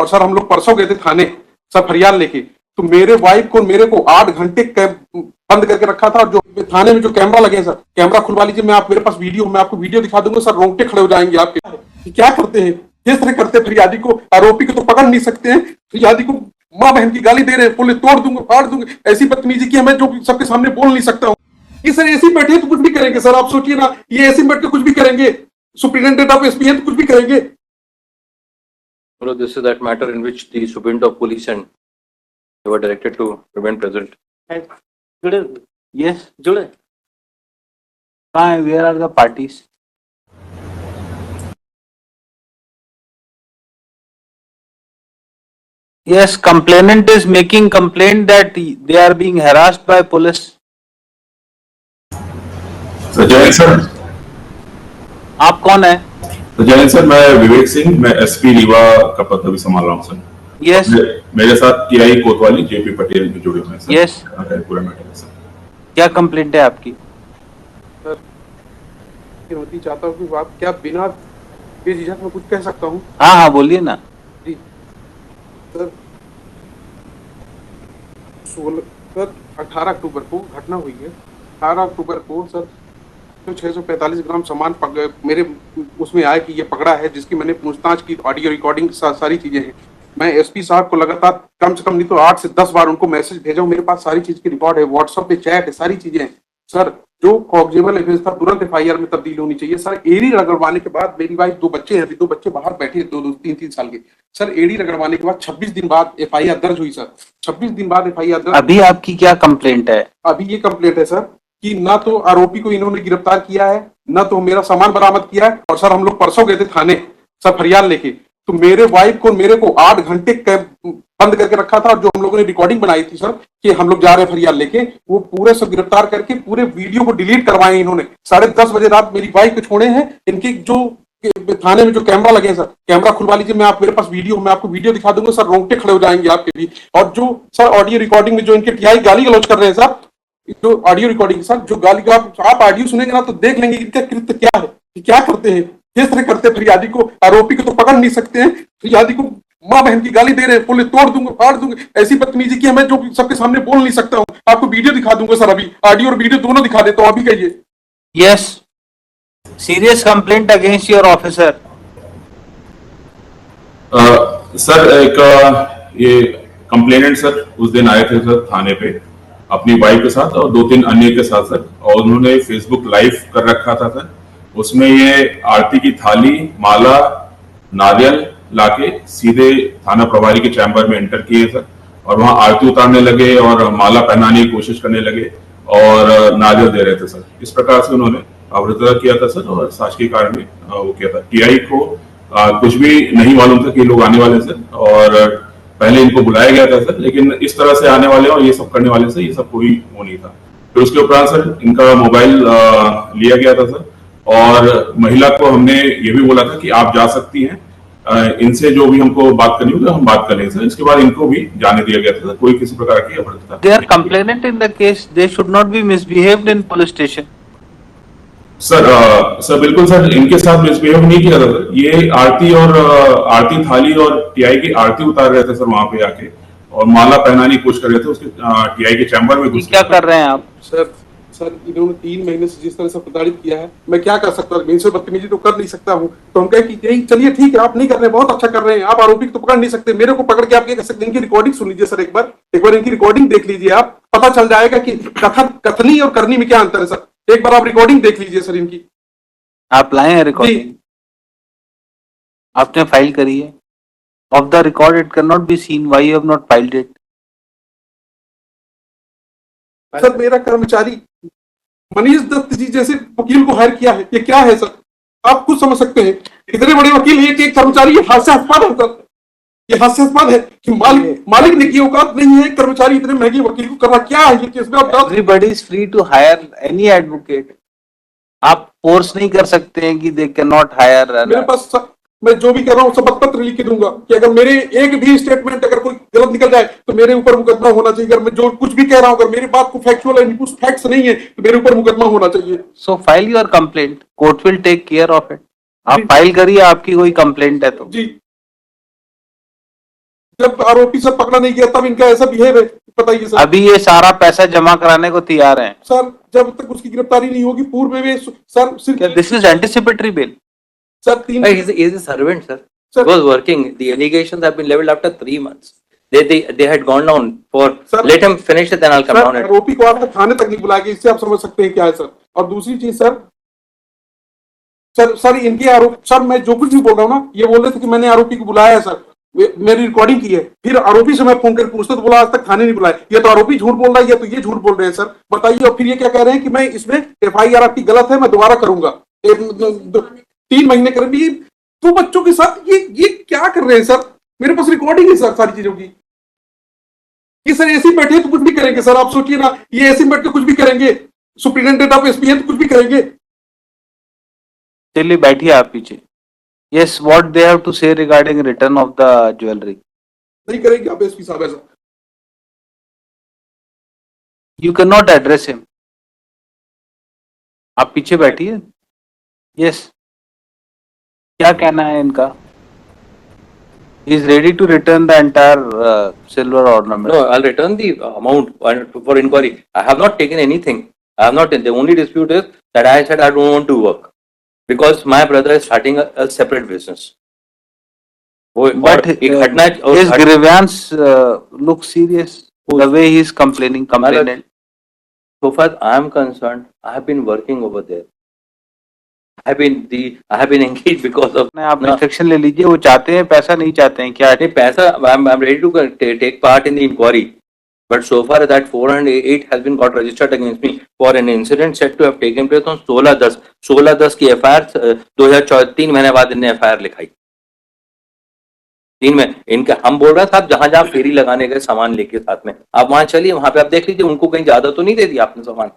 और सर हम लोग परसों गए थे थाने सर फरियाद लेके, तो मेरे वाइफ को मेरे को 8 घंटे बंद करके रखा था। और जो थाने में जो कैमरा लगे सर, कैमरा खुलवा लीजिए, मैं आप मेरे पास वीडियो, मैं आपको वीडियो दिखा दूंगा सर, रोंगटे खड़े हो जाएंगे आपके। क्या करते हैं, किस तरह करते हैं फरियादी को, आरोपी को तो पकड़ नहीं सकते हैं, फरियादी को माँ बहन की गाली दे रहे हैं, बोले तोड़ दूंगा फाड़ दूंगा, ऐसी बदतमीजी की हमें जो सबके सामने बोल नहीं सकता हूँ। ये सर ऐसे बैठे तो कुछ भी करेंगे सर, आप सोचिए ना, ये ऐसे बैठ के कुछ भी करेंगे, सुप्रिंटेंडेंट ऑफ एसपी है तो कुछ भी करेंगे। Well, this is that matter in which the Superintendent of Police and they were directed to remain present. जुड़े, yes, जुड़े। कहाँ है? Where are the parties? Yes, complainant is making complaint that they are being harassed by police. जय sir. आप कौन है? जय sir, मैं विवेक सिंह, मैं एसपी रीवा का पद अभी संभाल रहा हूँ सर। Yes. मेरे साथ टीआई कोतवाली जेपी पटेल भी जुड़े हुए हैं सर। Yes. पूरा मैटर है सर। क्या कंप्लेंट है आपकी? सर अनुमति चाहता हूँ कि आप क्या बिना बेझिझक में कुछ कह सकता हूँ? हाँ हाँ बोलिए ना। जी सर, 18 अक्टूबर को घटना हुई है। 18 अक्टूबर को सर 645 ग्राम सामान मेरे उसमें आया कि ये पकड़ा है, जिसकी मैंने पूछताछ की, ऑडियो रिकॉर्डिंग सारी चीजें हैं। मैं एसपी साहब को लगातार कम से कम नहीं तो 8 से 10 बार उनको मैसेज भेजा हूं, मेरे पास सारी चीज की रिकॉर्ड है, व्हाट्सएप पे चैट है, सारी चीजें हैं सर। जो कॉग्निजेबल एविडेंस था तुरंत एफआईआर में तब्दील होनी चाहिए सर। एडी रगड़वाने के बाद, मेरी वाइफ 2 बच्चे हैं, अभी 2 बच्चे बाहर बैठे, 2-3 साल के सर। एडी रगड़वाने के बाद 26 दिन बाद एफआईआर दर्ज हुई सर। 26 दिन बाद एफआईआर दर्ज। अभी आपकी क्या कंप्लेंट है? अभी ये कंप्लेंट है सर कि ना तो आरोपी को इन्होंने गिरफ्तार किया है, ना तो मेरा सामान बरामद किया है। और सर हम लोग परसों गए थे थाने सर फरियाद लेके, तो मेरे वाइफ को मेरे को 8 घंटे बंद करके रखा था। और जो हम लोगों ने रिकॉर्डिंग बनाई थी सर कि हम लोग जा रहे हैं फरियाद लेके, वो पूरे सब गिरफ्तार करके पूरे वीडियो को डिलीट करवाए इन्होंने। 10:30 बजे रात मेरी वाइफ को छोड़े हैं। इनके जो थाने में जो कैमरा लगे सर, कैमरा खुलवा लीजिए, मैं आप मेरे पास वीडियो, मैं आपको वीडियो दिखा दूंगा सर, रोंगटे खड़े हो जाएंगे आपके भी। और जो सर ऑडियो रिकॉर्डिंग में जो इनके टीआई गाली गलौज कर रहे हैं सर, जो ऑडियो रिकॉर्डिंग सर, जो गाली आप ऑडियो सुनेंगे ना तो देख लेंगे इनका कृत्य क्या है, कि क्या करते हैं, किस तरह करते हैं फरियादी को, आरोपी को तो पकड़ नहीं सकते हैं, फरियादी को माँ बहन की गाली दे रहे हैं, बोले तोड़ दूंगा फाड़ दूंगा, ऐसी बदतमीजी की हमें जो सबके सामने बोल नहीं सकता हूँ। आपको वीडियो दिखा दूंगा सर, अभी ऑडियो और वीडियो दोनों दिखा देता हूँ, अभी कहिए। Yes, serious complaint against your officer. Sir एक ये कंप्लेनेंट सर उस दिन आए थे सर थाने पे अपनी वाइफ के साथ और 2-3 अन्य के साथ सर, और उन्होंने फेसबुक लाइव कर रखा था सर। उसमें ये आरती की थाली, माला, नारियल लाके सीधे थाना प्रभारी के चैम्बर में एंटर किए सर, और वहां आरती उतारने लगे और माला पहनाने की कोशिश करने लगे और नारियल दे रहे थे सर। इस प्रकार से उन्होंने अवरुद्ध किया था सर, और शासकीय कार्य में वो किया था। टीआई को कुछ भी नहीं मालूम था कि लोग आने वाले सर, और पहले इनको बुलाया गया था सर, लेकिन इस तरह से आने वाले और ये सब करने वाले से ये सब कोई वो नहीं था। फिर उसके उपरांत सर इनका मोबाइल लिया गया था सर, और महिला को हमने ये भी बोला था कि आप जा सकती हैं, इनसे जो भी हमको बात करनी होगी हम बात करेंगे सर। इसके बाद इनको भी जाने दिया गया था, कोई किसी प्रकार की अभद्रता। They are complainant in the case, they should not be misbehaved in police station. Sir बिल्कुल सर, इनके साथ मिसबिहेव नहीं किया था सर। ये आरती थाली और टीआई की आरती उतार रहे थे सर वहां पे आके, और माला पहनाने की कोशिश कर रहे थे उसके टीआई के चैम्बर में घुस। क्या कर रहे हैं आप? सर इन्होंने 3 महीने से जिस तरह से प्रताड़ित किया है, मैं क्या कर सकता हूँ, इनसे बदतमीजी तो कर नहीं सकता हूँ। तो हम कहे कि यही चलिए ठीक है, आप नहीं कर रहे, बहुत अच्छा कर रहे हैं, आप आरोपी को तो पकड़ नहीं सकते, मेरे को पकड़ के आप क्या कर सकते हैं। इनकी रिकॉर्डिंग सुन लीजिए सर, एक बार इनकी रिकॉर्डिंग देख लीजिए, आप पता चल जाएगा कि कथनी और करनी में क्या अंतर है सर। एक बार आप रिकॉर्डिंग देख लीजिए सर इनकी। आप लाए हैं रिकॉर्डिंग? आपने फाइल करी है? Of the record it can not be seen, why you have not filed it? Sir मेरा कर्मचारी मनीष दत्त जी जैसे वकील को हायर किया है, ये क्या है सर, आप खुद समझ सकते हैं। इतने बड़े वकील एक कर्मचारी, ये हास्यास्पद है सर, ये हास्यास्पद है कि मालिक ने की औकात नहीं है कर्मचारी इतने महंगे वकील को करना। क्या है ये केस में? Everybody is free to hire any advocate. आप फोर्स नहीं कर सकते हैं कि दे कैन नॉट हायर। मेरे पास मैं जो भी कर रहा हूँ सब पत्र लिख के दूंगा कि अगर मेरे एक भी स्टेटमेंट अगर कोई गलत निकल जाए तो मेरे ऊपर मुकदमा होना चाहिए। अगर मैं जो कुछ भी कह रहा हूँ अगर मेरी बात को फैक्चुअल है, कुछ फैक्ट्स नहीं है, तो मेरे ऊपर मुकदमा होना चाहिए। So file your complaint, court will take care of it. आप फाइल करिए, आपकी कोई कंप्लेंट है तो। जी जब आरोपी सर पकड़ा नहीं गया तब इनका ऐसा बिहेव है, बताइए सर। अभी ये सारा पैसा जमा कराने को तैयार हैं। सर जब तक उसकी गिरफ्तारी नहीं होगी पूर्व में सर सिर्फ this is anticipatory bill. Sir 3 He's a servant, sir. Sir. He was working. The allegations have been leveled after 3 months. They had gone down for. Sir. Let him finish it, then I'll come sir down. It. आरोपी को आप थाने तक नहीं बुलाया गया, इससे आप समझ सकते हैं क्या है सर। और दूसरी चीज सर इनके आरोप, सर मैं जो कुछ भी बोल रहा हूँ ना, ये बोल रहे थे कि मैंने आरोपी को बुलाया है सर, मेरी रिकॉर्डिंग की है। फिर आरोपी से मैं फोन करके पूछता तो बोला आज तक थाने नहीं बुलाया। ये तो आरोपी झूठ बोल रहा है, या तो ये झूठ बोल रहे हैं सर, बताइए। और फिर ये क्या कह रहे हैं कि मैं इसमें FIR आपकी गलत है, मैं दोबारा करूंगा। 3 महीने करेंगे। तो बच्चों के साथ ये क्या कर रहे हैं सर? मेरे पास रिकॉर्डिंग है सर सारी चीजों की। ये सर ऐसे बैठे तो कुछ भी करेंगे सर, आप सोचिए ना, ये ऐसे बैठ के कुछ भी करेंगे। सुप्रिंटेंडेंट ऑफ SP है तो कुछ भी करेंगे। चलिए बैठिए आप पीछे। Yes, what they have to say regarding return of the jewelry? नहीं करेंगे आप SP साहब ऐसा। You cannot address him. आप पीछे बैठिए। Yes. क्या कहना है इनका? He is ready to return the entire silver ornament. No, I'll return the amount for inquiry. I have not taken anything. I have not. The only dispute is that I said I don't want to work because my brother is starting a separate business. But his grievance looks serious. The way he is complaining. So far I am concerned, I have been working over there. I have been engaged because of. आप instruction ले लीजिए, वो चाहते हैं पैसा, नहीं चाहते हैं क्या? नहीं पैसा, I'm ready to take part in the inquiry, but so far that 408 has been got registered against me for an incident said to have taken place on 16/10 की FIR 2003 महीने बाद इनने FIR लिखाई। 3 में इनका हम बोल रहे साहब जहां जहां फेरी लगाने गए सामान लेके साथ में, आप वहां चलिए, वहां पे आप देख लीजिए उनको कहीं ज्यादा तो नहीं दे दिया आपने सामान।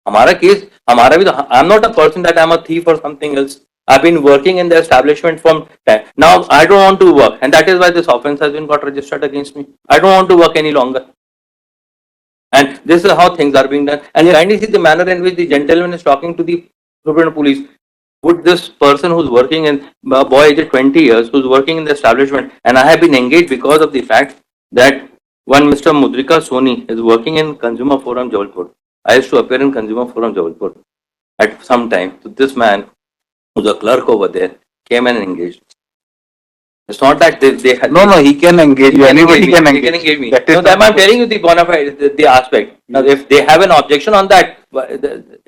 हमारा केस, हमारा भी तो, I am not a person that I am a thief और something else. I've been working in the establishment from time. Now I don't want to work, and that is why this offense has been got registered against me. I don't want to work any longer, and this is how things are being done. And kindly see the manner in which the gentleman is talking to the Superintendent Police. Would this person who's working in boy age 20 years, who's working in the establishment, and I have been engaged because of the fact that one Mr. Mudrika Soni is working in Consumer Forum Jabalpur. I used to appear in Consumer Forum Jabalpur at some time. So this man, who's a clerk over there, came and engaged. It's not that they had. No, he can engage you. Anybody can engage. He can engage me. That is No, that I'm telling you the bona fide, the aspect. Now, if they have an objection on that,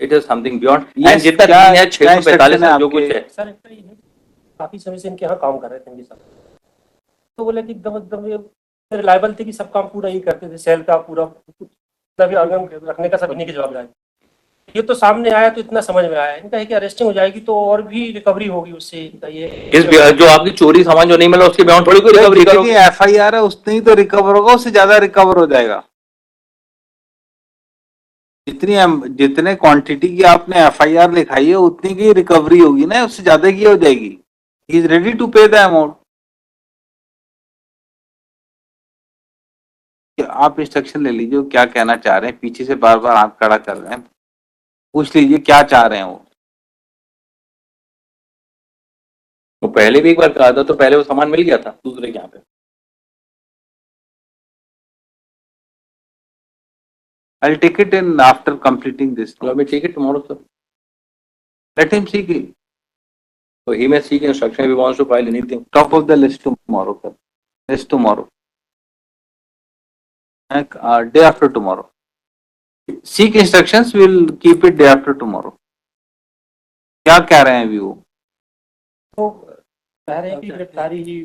it is something beyond. Yes, and जितना क्या- 645 क्या जो कुछ है, sir एक तो ये है, काफी समय से इनके यहाँ काम कर रहे थे ये सब, तो बोले कि एकदम ये रिलायबल थे कि सब काम पूरा ये करते थे, सेल का पूरा तभी आगम रखने का सब इन्हीं की जवाबदारी। ये तो सामने आया तो इतना समझ में आया, इनका है कि अरेस्टिंग हो जाएगी तो और भी रिकवरी होगी उससे। इनका ये इस जो आपकी चोरी सामान जो नहीं मिला उसके बयान थोड़ी कोई रिकवरी करोगे। जितनी FIR है उतनी तो रिकवर होगा, उससे ज्यादा रिकवर हो जाएगा। जितने क्वांटिटी की आपने FIR लिखाई है उतनी की रिकवरी होगी ना, उससे ज्यादा की हो जाएगी। ही इज रेडी टू पे द अमाउंट। आप इंस्ट्रक्शन ले लीजिए क्या कहना चाह रहे हैं। पीछे से बार बार आंख खड़ा कर रहे हैं, पूछ लीजिए क्या चाह रहे हैं वो। वो पहले भी एक बार कहा था तो पहले वो सामान मिल गया था दूसरे के यहाँ पे। I'll take it in after completing this. Let me take it tomorrow, sir. Let him seek it. So he may seek instruction if he wants to file anything. Top of the list tomorrow. Sir. Yes, tomorrow. Day after tomorrow. Seek instructions. We'll keep it day after tomorrow. क्या कह रहे हैं अभी वो? तो कह रहे हैं कि गिरफ्तारी ही।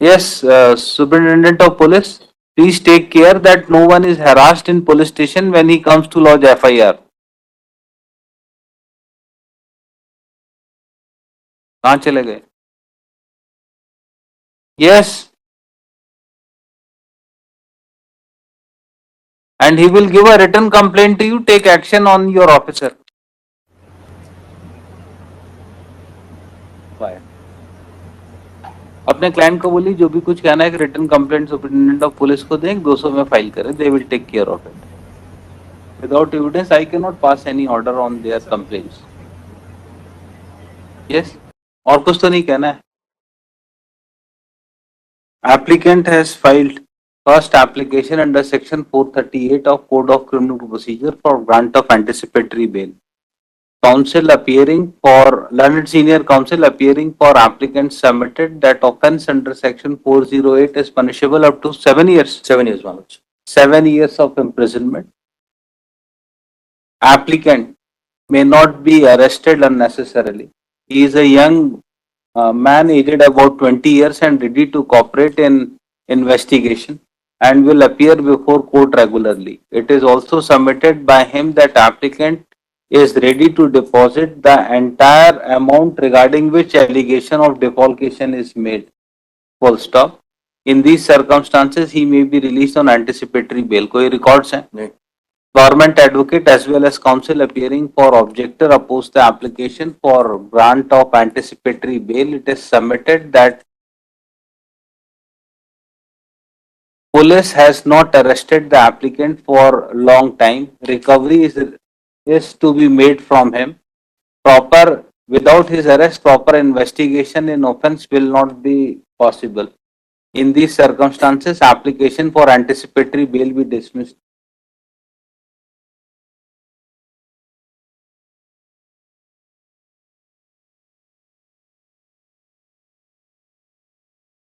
Yes, Superintendent of Police. Please take care that no one is harassed in police station when he comes to lodge FIR. कहाँ चले गए? Yes. And he will give a written complaint to you. Take action on your officer. Why? अपने client को बोली जो भी कुछ कहना है कि return complaint superintendent of police को दें, 200 में फाइल करें. They will take care of it. Without evidence I can not pass any order on their complaints. Yes. और कुछ तो नहीं कहना है. Applicant has filed first application under section 438 of Code of Criminal Procedure for grant of anticipatory bail. Counsel appearing for learned senior counsel appearing for applicant submitted that offence under section 408 is punishable up to 7 years. 7 years, Manoj. 7 years of imprisonment. Applicant may not be arrested unnecessarily. He is a young man aged about 20 years and ready to cooperate in investigation and will appear before court regularly. It is also submitted by him that applicant is ready to deposit the entire amount regarding which allegation of defalcation is made. Full stop. In these circumstances, he may be released on anticipatory bail. कोई records हैं? नहीं. Government advocate as well as counsel appearing for objector oppose the application for grant of anticipatory bail. It is submitted that police has not arrested the applicant for long time. Recovery is to be made from him. Without his arrest, proper investigation in offence will not be possible. In these circumstances, application for anticipatory bail be dismissed.